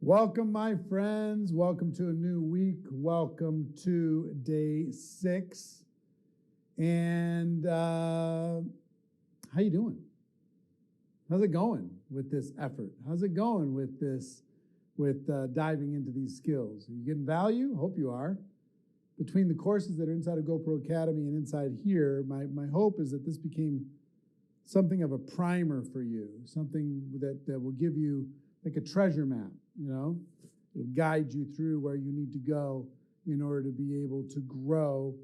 Welcome, my friends. Welcome to a new week. Welcome to day 6. And how you doing? How's it going with this effort? How's it going with this, diving into these skills? Are you getting value? Hope you are. Between the courses that are inside of GoPro Academy and inside here, my hope is that this became something of a primer for you, something that will give you like a treasure map, It'll guide you through where you need to go in order to be able to grow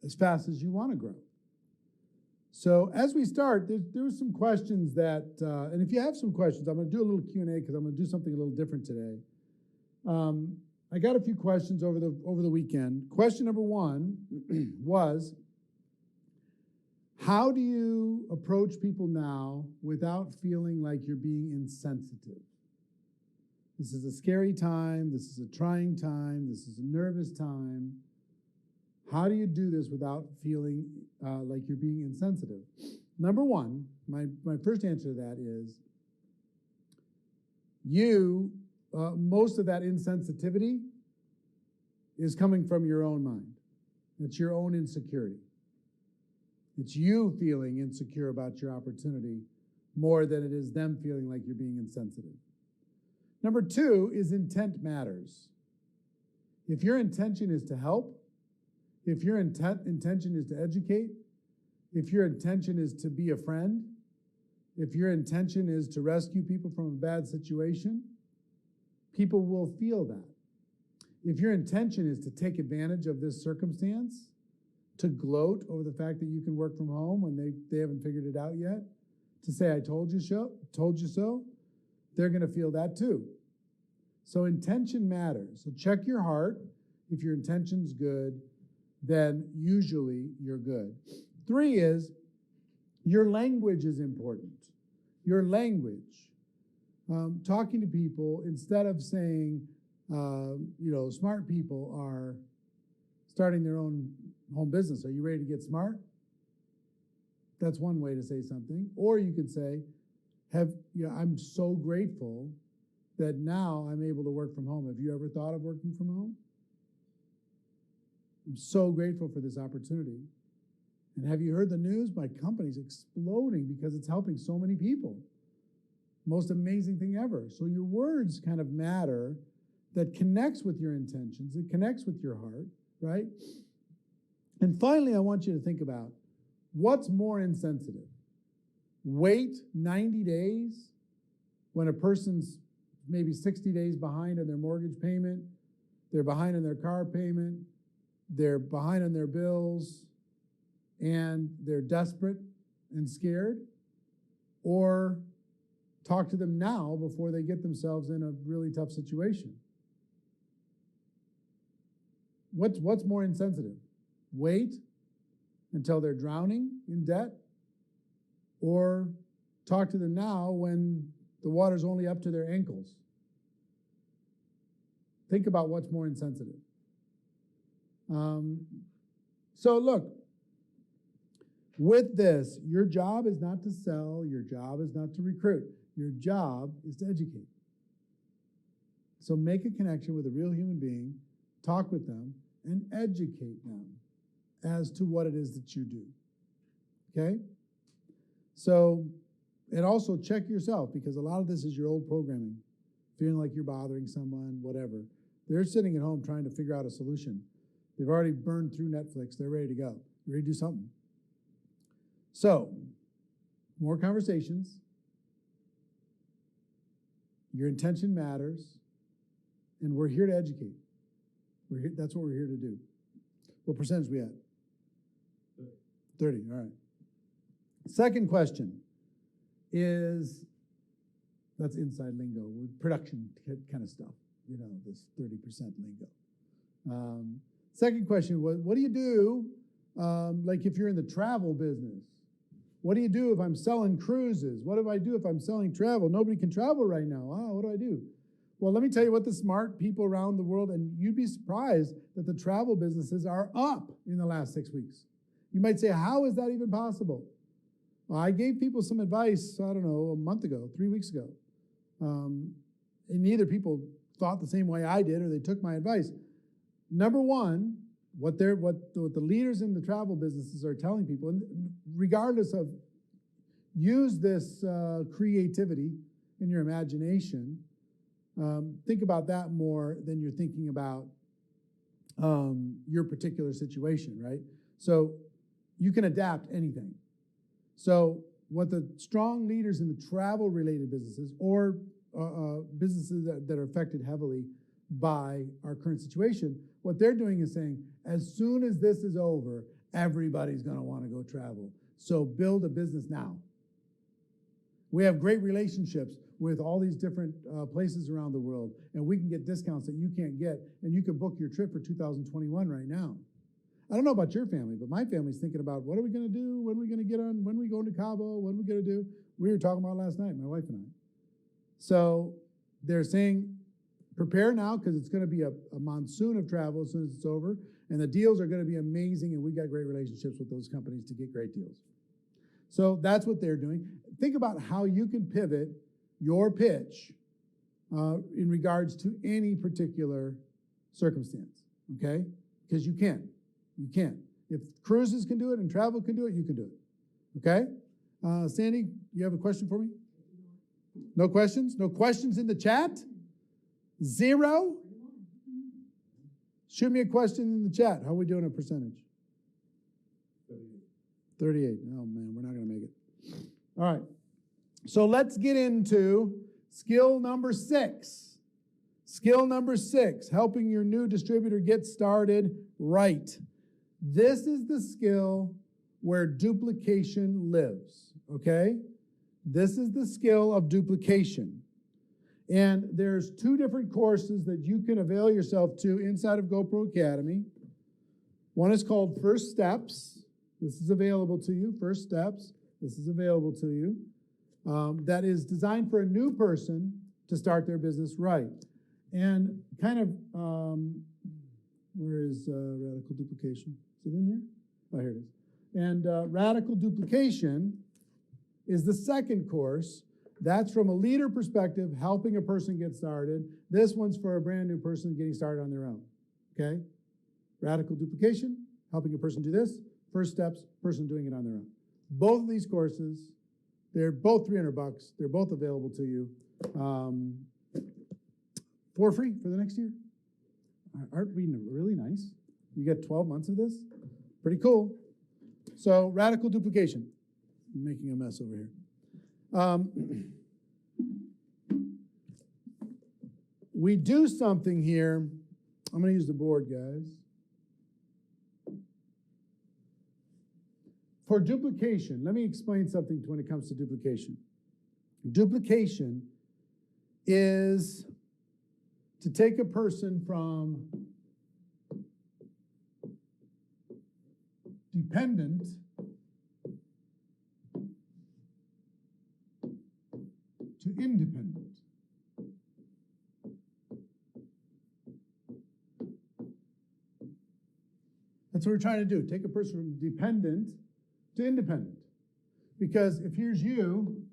as fast as you want to grow. So as we start, there's some questions that, and if you have some questions, I'm going to do a little Q&A because I'm going to do something a little different today. I got a few questions over the weekend. Question number 1 was, how do you approach people now without feeling like you're being insensitive? This is a scary time. This is a trying time. This is a nervous time. How do you do this without feeling like you're being insensitive? Number 1, my first answer to that is most of that insensitivity is coming from your own mind. It's your own insecurity. It's you feeling insecure about your opportunity more than it is them feeling like you're being insensitive. Number 2 is intent matters. If your intention is to help, if your intention is to educate, if your intention is to be a friend, if your intention is to rescue people from a bad situation, people will feel that. If your intention is to take advantage of this circumstance, to gloat over the fact that you can work from home when they haven't figured it out yet, to say, I told you so, they're going to feel that too. So intention matters. So check your heart. If your intention's good, then usually you're good. 3 is your language is important. Your language. Talking to people, instead of saying, smart people are starting their own home business. Are you ready to get smart? That's one way to say something. Or you could say, I'm so grateful that now I'm able to work from home. Have you ever thought of working from home? I'm so grateful for this opportunity. And have you heard the news? My company's exploding because it's helping so many people. Most amazing thing ever. So your words kind of matter. That connects with your intentions. It connects with your heart, right? And finally, I want you to think about what's more insensitive. Wait 90 days when a person's maybe 60 days behind on their mortgage payment, they're behind on their car payment, they're behind on their bills, and they're desperate and scared, or talk to them now before they get themselves in a really tough situation. What's more insensitive? Wait until they're drowning in debt, or talk to them now when the water's only up to their ankles? Think about what's more insensitive. So look, with this, your job is not to sell, your job is not to recruit, your job is to educate. So make a connection with a real human being, talk with them, and educate them as to what it is that you do, okay? So, and also check yourself, because a lot of this is your old programming, feeling like you're bothering someone, whatever. They're sitting at home trying to figure out a solution. They've already burned through Netflix. They're ready to go. They're ready to do something. So, more conversations. Your intention matters, and we're here to educate. We're here, that's what we're here to do. What percentage we at? 30, all right. Second question is, that's inside lingo, production kind of stuff, this 30% lingo. Second question was, what do you do, like if you're in the travel business? What do you do if I'm selling cruises? What do I do if I'm selling travel? Nobody can travel right now. What do I do? Well, let me tell you what the smart people around the world, and you'd be surprised that the travel businesses are up in the last 6 weeks. You might say, how is that even possible? Well, I gave people some advice, I don't know, a month ago, 3 weeks ago. and neither people thought the same way I did, or they took my advice. Number one, what the leaders in the travel businesses are telling people, and regardless of, use this creativity in your imagination. Think about that more than you're thinking about your particular situation, right? So you can adapt anything. So what the strong leaders in the travel-related businesses or businesses that are affected heavily by our current situation, what they're doing is saying, as soon as this is over, everybody's going to want to go travel. So build a business now. We have great relationships with all these different places around the world, and we can get discounts that you can't get, and you can book your trip for 2021 right now. I don't know about your family, but my family's thinking about, what are we going to do? When are we going to get on? When are we going to Cabo? What are we going to do? We were talking about last night, my wife and I. So they're saying, prepare now, because it's going to be a monsoon of travel as soon as it's over, and the deals are going to be amazing, and we got great relationships with those companies to get great deals. So that's what they're doing. Think about how you can pivot your pitch in regards to any particular circumstance, okay? Because you can. You can. If cruises can do it and travel can do it, you can do it, okay? Sandy, you have a question for me? No questions? No questions in the chat? Zero? Shoot me a question in the chat. How are we doing a percentage? 38. Oh, man, we're not going to make it. All right. So let's get into skill number 6. Skill number 6, helping your new distributor get started right. This is the skill where duplication lives, okay? This is the skill of duplication. And there's 2 different courses that you can avail yourself to inside of GoPro Academy. One is called First Steps. This is available to you. First Steps. This is available to you. That is designed for a new person to start their business right. And kind of, where is radical duplication? Is it in here? Oh, here it is. And radical duplication is the second course. That's from a leader perspective, helping a person get started. This one's for a brand new person getting started on their own, okay? Radical duplication, helping a person do this. First Steps, person doing it on their own. Both of these courses, they're both $300. They're both available to you for free for the next year. Aren't we really nice? You get 12 months of this? Pretty cool. So radical duplication. I'm making a mess over here. We do something here. I'm going to use the board, guys. For duplication, let me explain something when it comes to duplication. Duplication is to take a person from dependent to independent. That's what we're trying to do. Take a person from dependent to independent. Because if here's you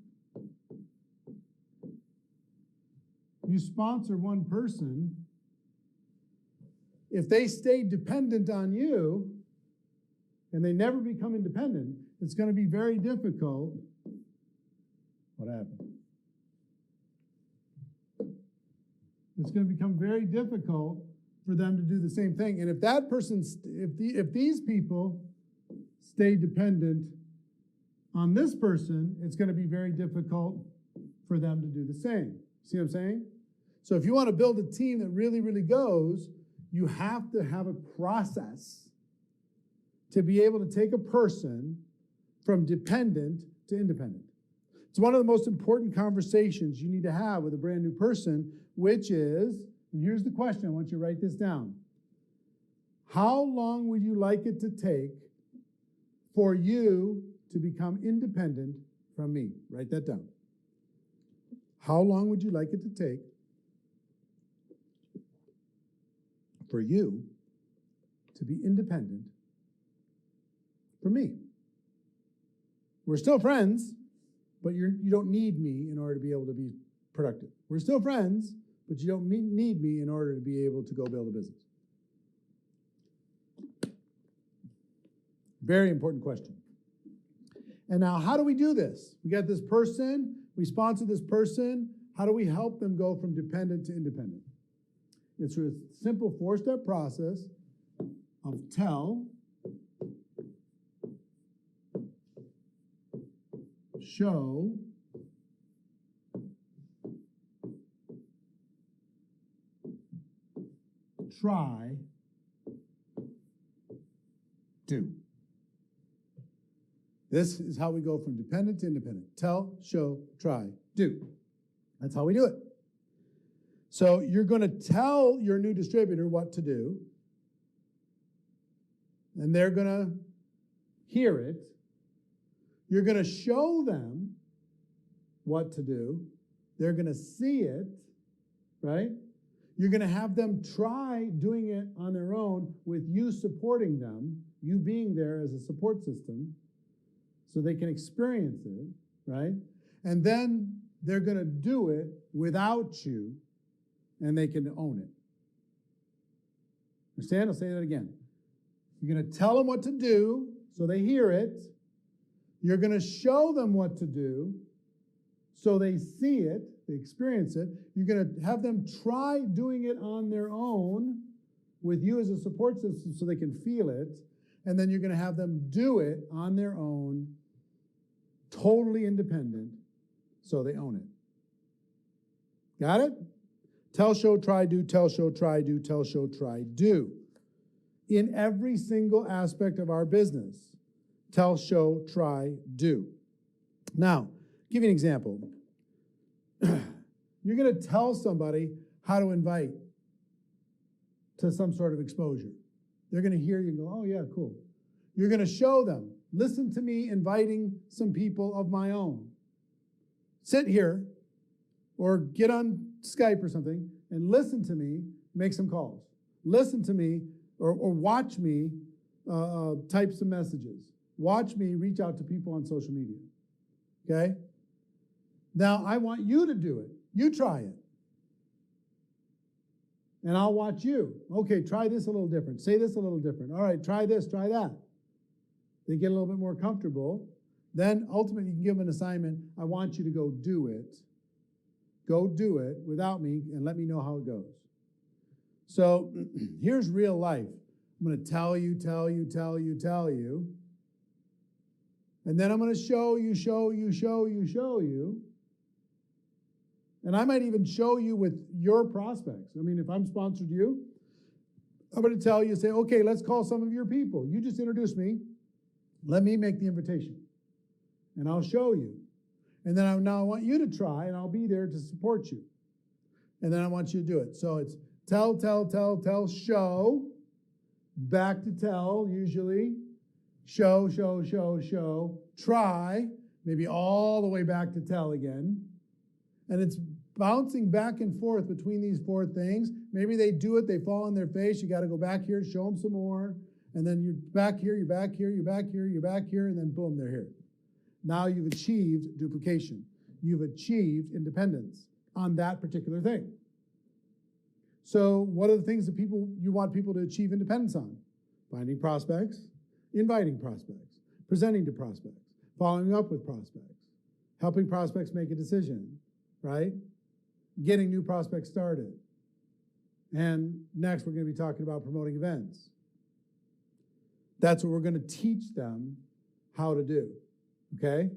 sponsor one person, if they stay dependent on you and they never become independent, it's going to be very difficult. What happened? It's going to become very difficult for them to do the same thing. And if that person, if these people stay dependent on this person, it's going to be very difficult for them to do the same. See what I'm saying? So if you want to build a team that really, really goes, you have to have a process to be able to take a person from dependent to independent. It's one of the most important conversations you need to have with a brand new person, which is, and here's the question, I want you to write this down. How long would you like it to take for you to become independent from me? Write that down. How long would you like it to take for you to be independent from me? We're still friends, but you don't need me in order to be able to be productive. We're still friends, but you don't need me in order to be able to go build a business? Very important question. And now, how do we do this? We got this person, we sponsor this person. How do we help them go from dependent to independent? It's through a simple 4-step process of tell, show, try, do. This is how we go from dependent to independent. Tell, show, try, do. That's how we do it. So you're going to tell your new distributor what to do, and they're going to hear it. You're going to show them what to do. They're going to see it, right? You're going to have them try doing it on their own with you supporting them, you being there as a support system, so they can experience it, right? And then they're going to do it without you, and they can own it. Understand? I'll say that again. You're going to tell them what to do so they hear it. You're going to show them what to do so they see it, they experience it. You're going to have them try doing it on their own with you as a support system so they can feel it. And then you're going to have them do it on their own, totally independent, so they own it. Got it? Tell, show, try, do, tell, show, try, do, tell, show, try, do. In every single aspect of our business. Tell, show, try, do. Now, give you an example. You're going to tell somebody how to invite to some sort of exposure. They're going to hear you and go, oh yeah, cool. You're going to show them, listen to me inviting some people of my own. Sit here or get on Skype or something and listen to me make some calls. Listen to me or watch me type some messages. Watch me reach out to people on social media. Okay? Now, I want you to do it. You try it. And I'll watch you. Okay, try this a little different. Say this a little different. All right, try this, try that. They get a little bit more comfortable. Then, ultimately, you can give them an assignment. I want you to go do it. Go do it without me and let me know how it goes. So, here's real life. I'm going to tell you. And then I'm going to show you. And I might even show you with your prospects. I mean, if I'm sponsored you, I'm going to tell you, say, okay, let's call some of your people. You just introduce me. Let me make the invitation. And I'll show you. And then now I want you to try, and I'll be there to support you. And then I want you to do it. So it's tell, show, back to tell, usually. Show, try, maybe all the way back to tell again. And it's bouncing back and forth between these 4 things. Maybe they do it, they fall on their face. You got to go back here, show them some more. And then you're back here, you're back here, you're back here, you're back here, and then boom, they're here. Now you've achieved duplication. You've achieved independence on that particular thing. So what are the things that you want people to achieve independence on? Finding prospects, inviting prospects, presenting to prospects, following up with prospects, helping prospects make a decision, right? Getting new prospects started. And next, we're going to be talking about promoting events. That's what we're going to teach them how to do, okay?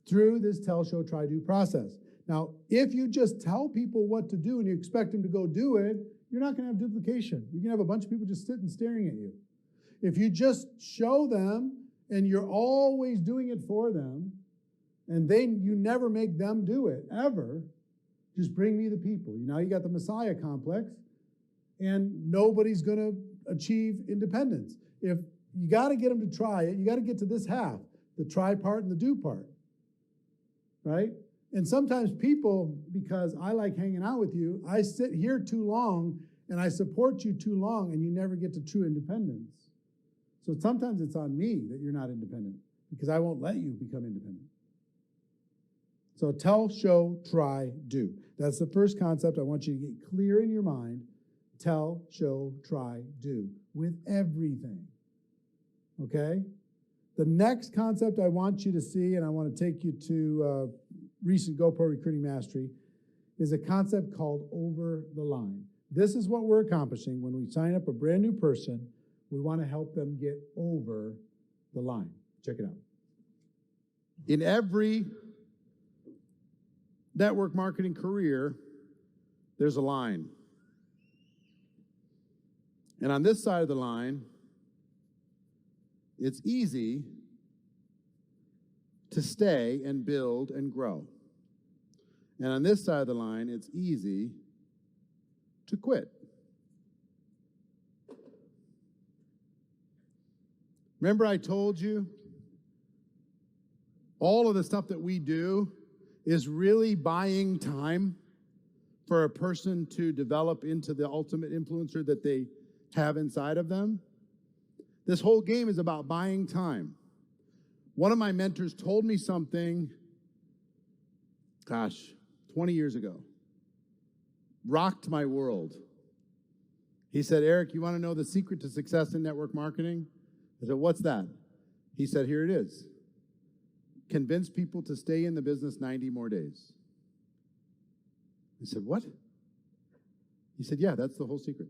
Through this tell, show, try, do process. Now, if you just tell people what to do and you expect them to go do it, you're not going to have duplication. You're going to have a bunch of people just sitting staring at you. If you just show them and you're always doing it for them, and you never make them do it, ever, just bring me the people. Now you got the Messiah complex, and nobody's going to achieve independence. If you got to get them to try it, you got to get to this half, the try part and the do part, right? And sometimes people, because I like hanging out with you, I sit here too long, and I support you too long, and you never get to true independence. So sometimes it's on me that you're not independent, because I won't let you become independent. So tell, show, try, do. That's the first concept I want you to get clear in your mind. Tell, show, try, do with everything. Okay? The next concept I want you to see, and I want to take you to recent GoPro Recruiting Mastery, is a concept called over the line. This is what we're accomplishing when we sign up a brand new person. We want to help them get over the line. Check it out. In every network marketing career, there's a line. And on this side of the line, it's easy to stay and build and grow. And on this side of the line, it's easy to quit. Remember I told you, all of the stuff that we do is really buying time for a person to develop into the ultimate influencer that they have inside of them. This whole game is about buying time. One of my mentors told me something, 20 years ago. Rocked my world. He said, Eric, you want to know the secret to success in network marketing? I said, what's that? He said, here it is. Convince people to stay in the business 90 more days. I said, what? He said, yeah, that's the whole secret.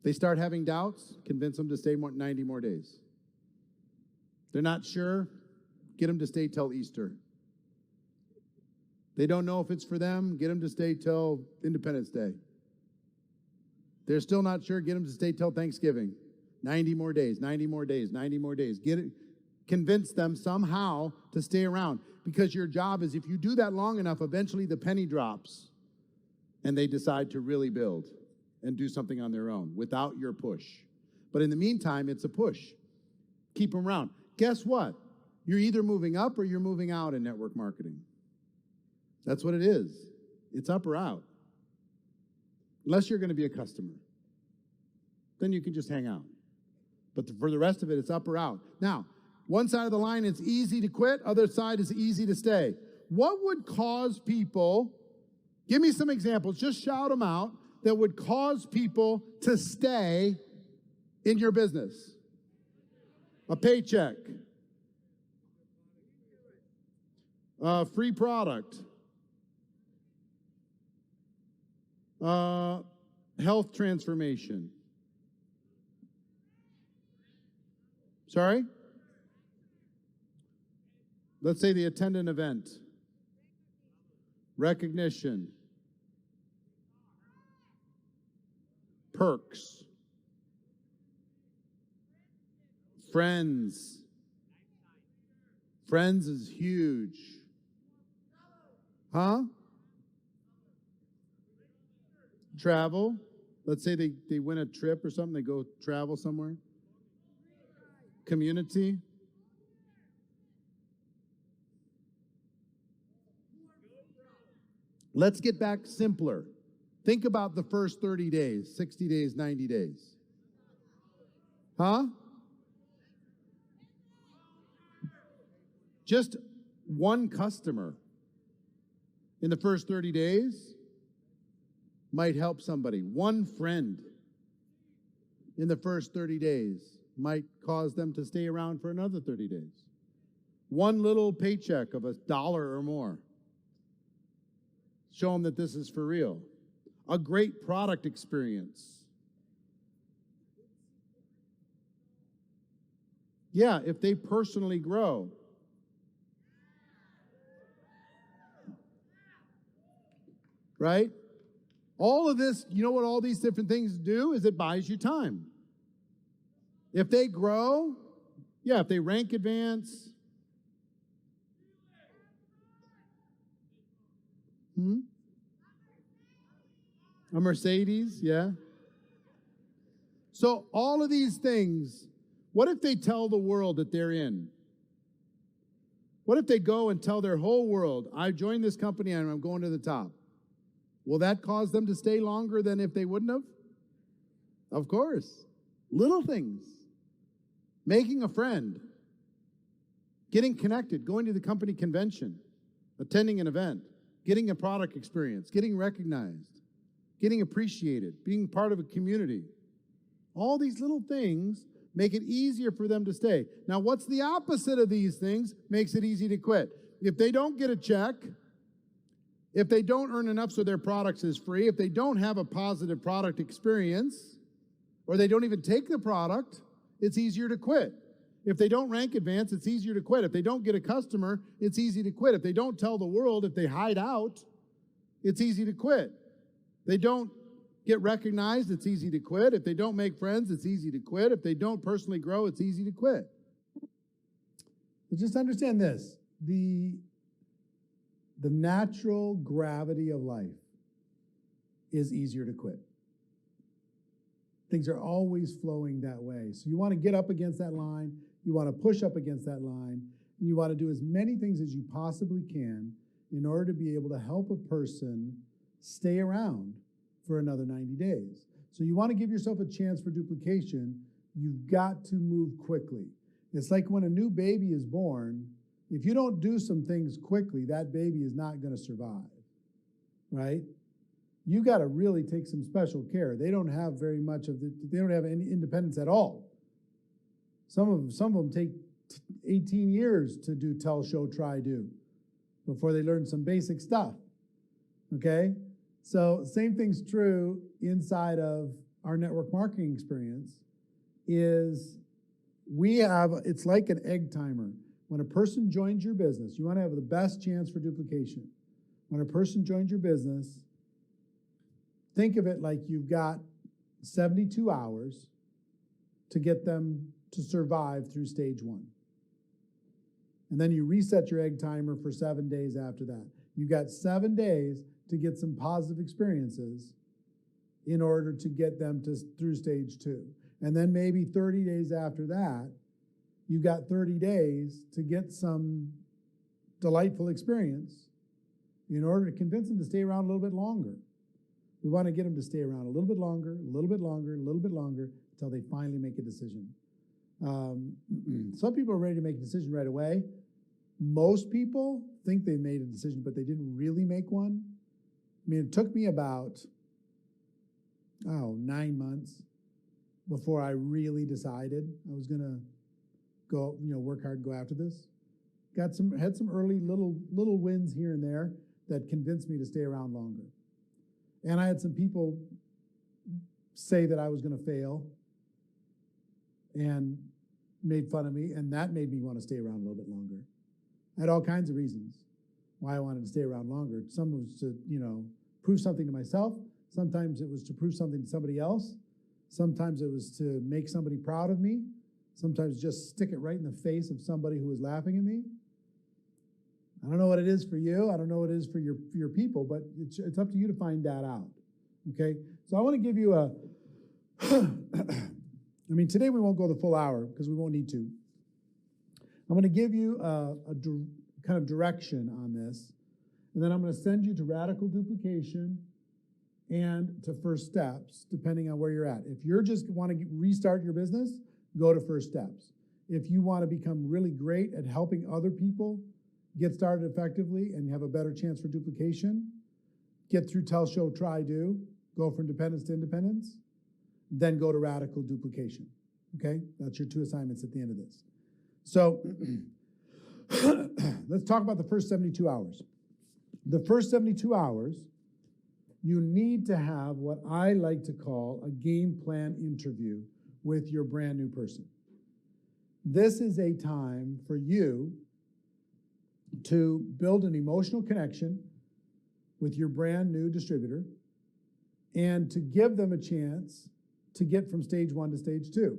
They start having doubts, convince them to stay 90 more days. They're not sure, get them to stay till Easter. They don't know if it's for them, get them to stay till Independence Day. They're still not sure, get them to stay till Thanksgiving. 90 more days, 90 more days, 90 more days. Convince them somehow to stay around. Because your job is, if you do that long enough, eventually the penny drops and they decide to really build and do something on their own without your push. But in the meantime, it's a push. Keep them around. Guess what? You're either moving up or you're moving out in network marketing. That's what it is. It's up or out. Unless you're going to be a customer. Then you can just hang out. But for the rest of it, it's up or out. Now, one side of the line, it's easy to quit. Other side is easy to stay. What would cause people, give me some examples, just shout them out, that would cause people to stay in your business? A paycheck. A free product. Health transformation. Sorry? Let's say they attend an event. Recognition. Perks. Friends. Friends is huge. Huh? Travel. Let's say they win a trip or something. They go travel somewhere. Community. Let's get back simpler. Think about the first 30 days, 60 days, 90 days. Huh? Just one customer in the first 30 days might help somebody. One friend in the first 30 days might cause them to stay around for another 30 days. One little paycheck of $1 or more. Show them that this is for real. A great product experience. Yeah, if they personally grow. Right? All of this, you know what all these different things do? Is it buys you time. If they grow, yeah, if they rank advance. A Mercedes, yeah. So all of these things, what if they tell the world that they're in? What if they go and tell their whole world, I joined this company and I'm going to the top? Will that cause them to stay longer than if they wouldn't have? Of course. Little things. Making a friend. Getting connected. Going to the company convention. attending an event, getting a product experience, getting recognized, getting appreciated, being part of a community. All these little things make it easier for them to stay. Now, what's the opposite of these things makes it easy to quit? If they don't get a check, if they don't earn enough so their products is free, if they don't have a positive product experience, or they don't even take the product, it's easier to quit. If they don't rank advance, it's easier to quit. If they don't get a customer, it's easy to quit. If they don't tell the world, if they hide out, it's easy to quit. They don't get recognized, it's easy to quit. If they don't make friends, it's easy to quit. If they don't personally grow, it's easy to quit. But just understand this, the natural gravity of life is easier to quit. Things are always flowing that way. So you want to get up against that line, you want to push up against that line, and you want to do as many things as you possibly can in order to be able to help a person stay around for another 90 days. So you want to give yourself a chance for duplication, you've got to move quickly. It's like when a new baby is born, if you don't do some things quickly, that baby is not going to survive, right? You got to really take some special care. They don't have very much of they don't have any independence at all. Some of them take 18 years to do tell, show, try, do before they learn some basic stuff, okay? So same thing's true inside of our network marketing experience is it's like an egg timer. When a person joins your business, you want to have the best chance for duplication. When a person joins your business, think of it like you've got 72 hours to get them to survive through stage 1. And then you reset your egg timer for 7 days after that. You've got 7 days to get some positive experiences in order to get them through stage 2. And then maybe 30 days after that, you got 30 days to get some delightful experience in order to convince them to stay around a little bit longer. We want to get them to stay around a little bit longer, a little bit longer, a little bit longer, until they finally make a decision. Some people are ready to make a decision right away. Most people think they made a decision, but they didn't really make one. I mean, it took me about, 9 months before I really decided I was going to go, work hard, go after this. Had some early little wins here and there that convinced me to stay around longer. And I had some people say that I was going to fail and made fun of me, and that made me want to stay around a little bit longer. I had all kinds of reasons why I wanted to stay around longer. Some was to, prove something to myself. Sometimes it was to prove something to somebody else. Sometimes it was to make somebody proud of me. Sometimes just stick it right in the face of somebody who was laughing at me. I don't know what it is for you. I don't know what it is for your people, but it's up to you to find that out, okay? So I want to give you today we won't go the full hour because we won't need to. I'm going to give you a kind of direction on this, and then I'm going to send you to radical duplication and to first steps, depending on where you're at. If you're just want to restart your business, go to first steps. If you want to become really great at helping other people get started effectively and have a better chance for duplication, get through tell, show, try, do, go from dependence to independence, then go to radical duplication, okay? That's your 2 assignments at the end of this. So let's talk about the first 72 hours. The first 72 hours, you need to have what I like to call a game plan interview with your brand new person. This is a time for you to build an emotional connection with your brand new distributor and to give them a chance to get from stage 1 to stage 2.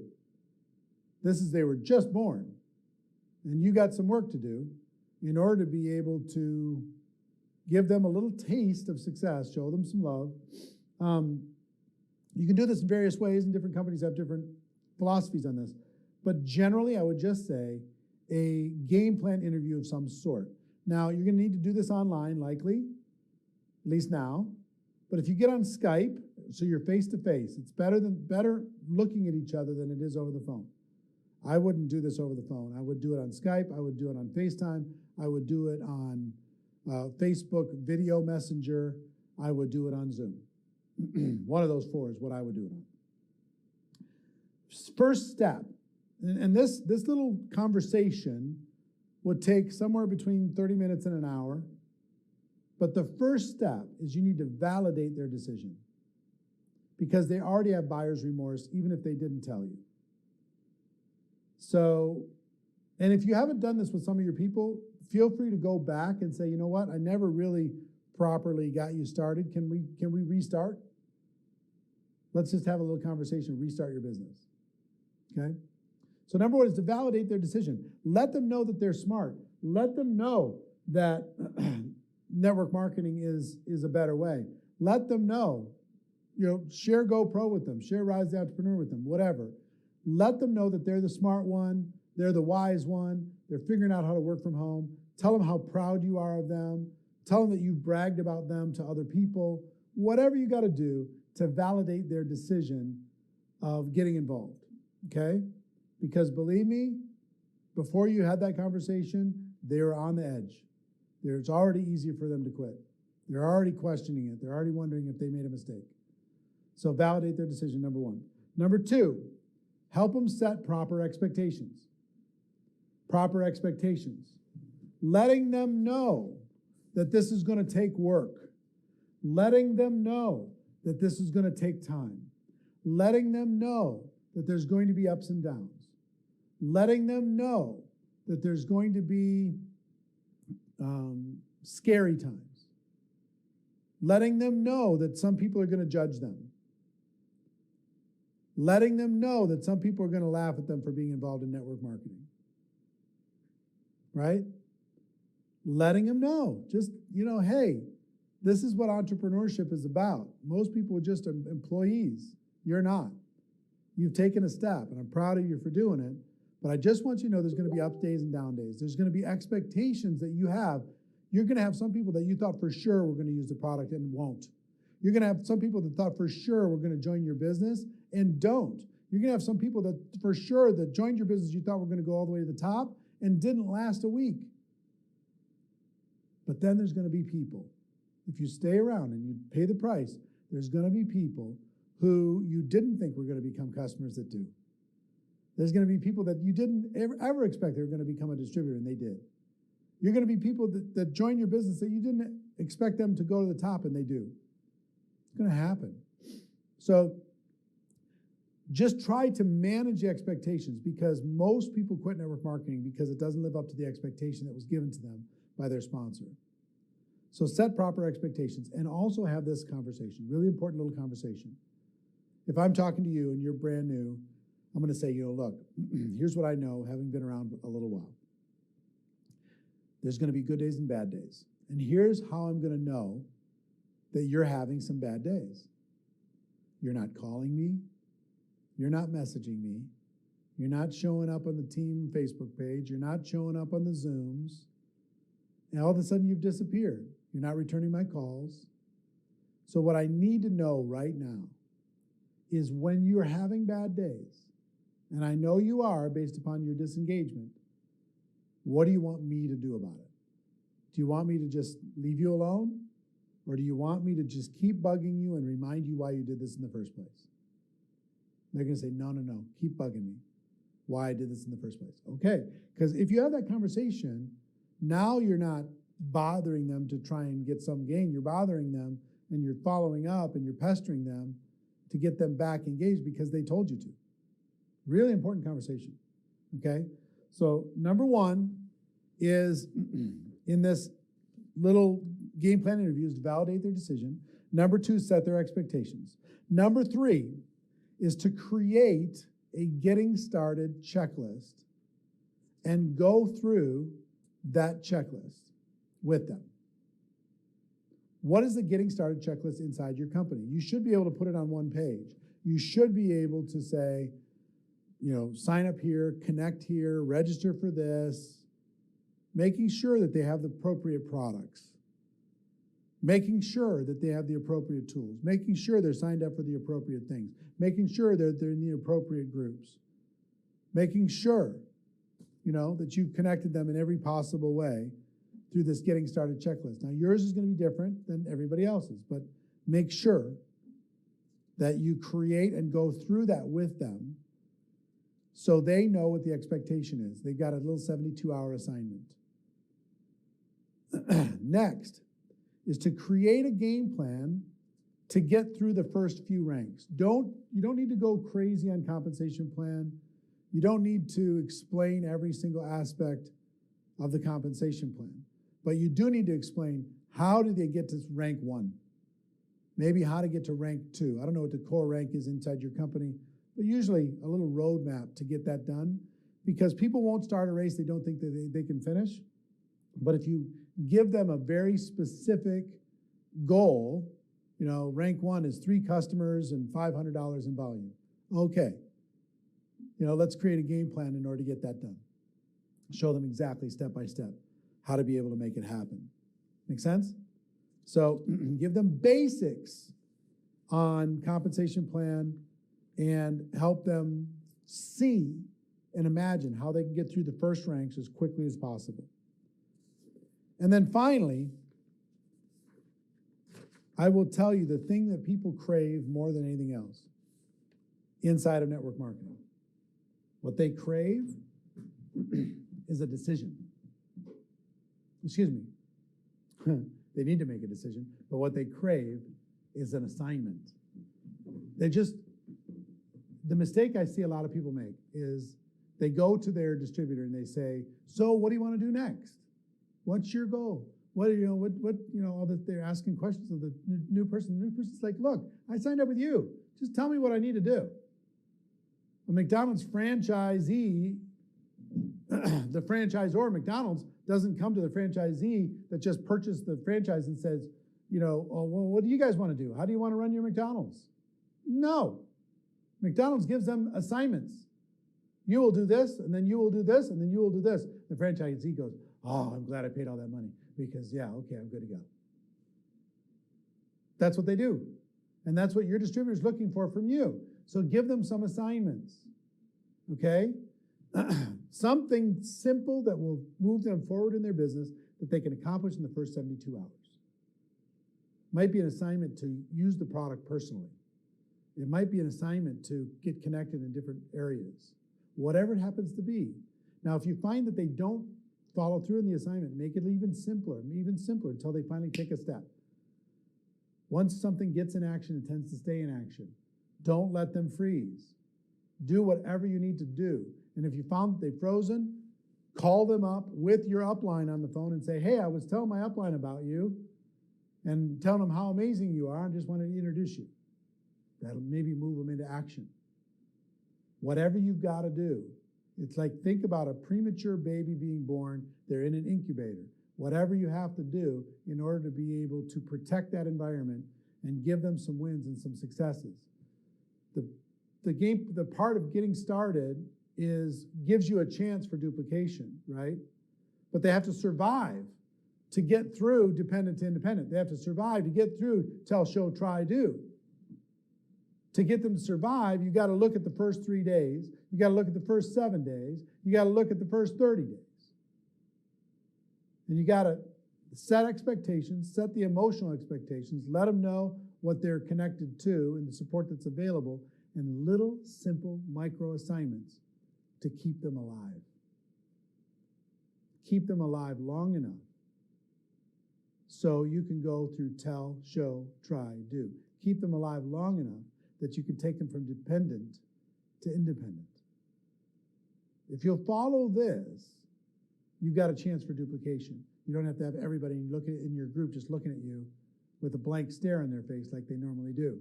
They were just born, and you got some work to do in order to be able to give them a little taste of success, show them some love. You can do this in various ways, and different companies have different philosophies on this. But generally, I would just say a game plan interview of some sort. Now, you're going to need to do this online, likely, at least now. But if you get on Skype, so you're face-to-face, it's better looking at each other than it is over the phone. I wouldn't do this over the phone. I would do it on Skype. I would do it on FaceTime. I would do it on Facebook video messenger, I would do it on Zoom. One of those four is what I would do it on. First step, and this little conversation would take somewhere between 30 minutes and an hour, but the first step is you need to validate their decision because they already have buyer's remorse, even if they didn't tell you. So, and if you haven't done this with some of your people, feel free to go back and say, you know what, I never really properly got you started. Can we restart? Let's just have a little conversation, restart your business. Okay? So number one is to validate their decision. Let them know that they're smart. Let them know that network marketing is a better way. Let them know, share GoPro with them, share Rise the Entrepreneur with them, whatever. Let them know that they're the smart one, they're the wise one, they're figuring out how to work from home. Tell them how proud you are of them. Tell them that you've bragged about them to other people. Whatever you got to do to validate their decision of getting involved, okay? Because believe me, before you had that conversation, they were on the edge. It's already easier for them to quit. They're already questioning it. They're already wondering if they made a mistake. So validate their decision, number one. Number two, help them set proper expectations. Proper expectations. Letting them know that this is going to take work. Letting them know that this is going to take time. Letting them know that there's going to be ups and downs. Letting them know that there's going to be scary times. Letting them know that some people are going to judge them. Letting them know that some people are going to laugh at them for being involved in network marketing. Right? Letting them know. Just, hey, this is what entrepreneurship is about. Most people are just employees. You're not. You've taken a step, and I'm proud of you for doing it. But I just want you to know there's going to be up days and down days. There's going to be expectations that you have. You're going to have some people that you thought for sure were going to use the product and won't. You're going to have some people that thought for sure were going to join your business and don't. You're going to have some people that for sure that joined your business you thought were going to go all the way to the top and didn't last a week. But then there's going to be people. If you stay around and you pay the price, there's going to be people who you didn't think were going to become customers that do. There's going to be people that you didn't ever expect they were going to become a distributor, and they did. You're going to be people that join your business that you didn't expect them to go to the top, and they do. It's going to happen. So just try to manage the expectations, because most people quit network marketing because it doesn't live up to the expectation that was given to them by their sponsor. So set proper expectations and also have this conversation, really important little conversation. If I'm talking to you and you're brand new, I'm going to say, look, here's what I know, having been around a little while. There's going to be good days and bad days. And here's how I'm going to know that you're having some bad days. You're not calling me. You're not messaging me. You're not showing up on the team Facebook page. You're not showing up on the Zooms. And all of a sudden you've disappeared. You're not returning my calls. So what I need to know right now is when you're having bad days, and I know you are based upon your disengagement, what do you want me to do about it? Do you want me to just leave you alone? Or do you want me to just keep bugging you and remind you why you did this in the first place? They're going to say, no, keep bugging me. Why I did this in the first place. Okay, because if you have that conversation, now you're not bothering them to try and get some gain. You're bothering them and you're following up and you're pestering them to get them back engaged because they told you to. Really important conversation, okay? So number one is in this little game plan interview is to validate their decision. Number two, set their expectations. Number three is to create a getting started checklist and go through that checklist with them. What is the getting started checklist inside your company? You should be able to put it on one page. You should be able to say, sign up here, connect here, register for this, making sure that they have the appropriate products, making sure that they have the appropriate tools, making sure they're signed up for the appropriate things, making sure that they're in the appropriate groups, making sure, that you've connected them in every possible way through this getting started checklist. Now, yours is going to be different than everybody else's, but make sure that you create and go through that with them so they know what the expectation is. They've got a little 72-hour assignment. Next is to create a game plan to get through the first few ranks. You don't need to go crazy on compensation plan. You don't need to explain every single aspect of the compensation plan. But you do need to explain how do they get to rank 1? Maybe how to get to rank 2. I don't know what the core rank is inside your company, but usually a little roadmap to get that done, because people won't start a race they don't think that they can finish. But if you give them a very specific goal, rank 1 is 3 customers and $500 in volume. Okay. Let's create a game plan in order to get that done. Show them exactly step by step how to be able to make it happen. Make sense? So give them basics on compensation plan and help them see and imagine how they can get through the first ranks as quickly as possible. And then finally, I will tell you the thing that people crave more than anything else inside of network marketing. What they crave is a decision. Excuse me. They need to make a decision, but what they crave is an assignment. The mistake I see a lot of people make is they go to their distributor and they say, so what do you want to do next? What's your goal? All that they're asking questions of the new person. The new person's like, look, I signed up with you. Just tell me what I need to do. A McDonald's franchisee, the franchisor McDonald's doesn't come to the franchisee that just purchased the franchise and says, what do you guys want to do? How do you want to run your McDonald's? No. McDonald's gives them assignments. You will do this, and then you will do this, and then you will do this. The franchisee goes, oh, I'm glad I paid all that money because, okay, I'm good to go. That's what they do. And that's what your distributor's looking for from you. So give them some assignments, okay? Something simple that will move them forward in their business that they can accomplish in the first 72 hours. Might be an assignment to use the product personally. It might be an assignment to get connected in different areas. Whatever it happens to be. Now, if you find that they don't follow through in the assignment, make it even simpler until they finally take a step. Once something gets in action, it tends to stay in action. Don't let them freeze. Do whatever you need to do. And if you found that they've frozen, call them up with your upline on the phone and say, hey, I was telling my upline about you and tell them how amazing you are and just wanted to introduce you. That'll maybe move them into action. Whatever you've got to do. It's like, think about a premature baby being born. They're in an incubator. Whatever you have to do in order to be able to protect that environment and give them some wins and some successes. The part of getting started gives you a chance for duplication, right? But they have to survive to get through dependent to independent. They have to survive to get through tell, show, try, do. To get them to survive, you got to look at the first 3 days. You got to look at the first 7 days. You got to look at the first 30 days. And you got to set expectations, set the emotional expectations, let them know what they're connected to and the support that's available, and little simple micro assignments to keep them alive. Keep them alive long enough so you can go through tell, show, try, do. Keep them alive long enough that you can take them from dependent to independent. If you'll follow this, you've got a chance for duplication. You don't have to have everybody in your group just looking at you with a blank stare on their face like they normally do.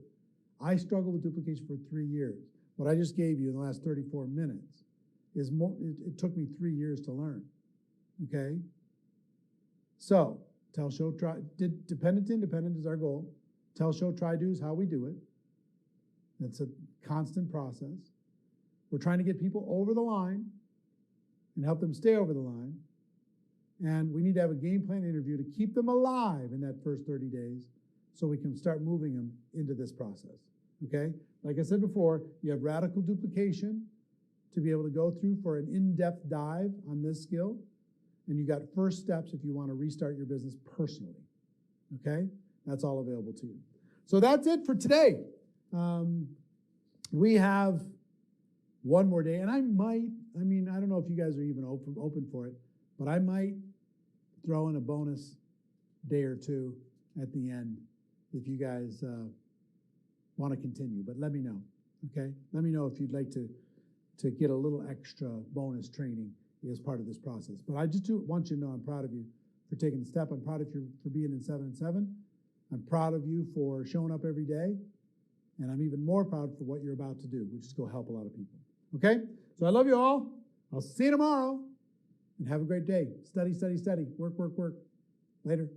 I struggled with duplication for 3 years. What I just gave you in the last 34 minutes is more. It took me 3 years to learn. Okay? So, tell, show, try, dependent to independent is our goal. Tell, show, try, do is how we do it. It's a constant process. We're trying to get people over the line and help them stay over the line. And we need to have a game plan interview to keep them alive in that first 30 days so we can start moving them into this process, okay? Like I said before, you have radical duplication to be able to go through for an in-depth dive on this skill. and you got first steps if you want to restart your business personally. Okay? That's all available to you. So that's it for today. We have one more day, and I don't know if you guys are even open for it, but I might throw in a bonus day or two at the end if you guys want to continue. But let me know, okay? Let me know if you'd like to get a little extra bonus training as part of this process. But I just want you to know I'm proud of you for taking the step. I'm proud of you for being in 7 and 7. I'm proud of you for showing up every day. And I'm even more proud for what you're about to do, which is go help a lot of people. Okay? So I love you all. I'll see you tomorrow. And have a great day. Study, study, study. Work, work, work. Later.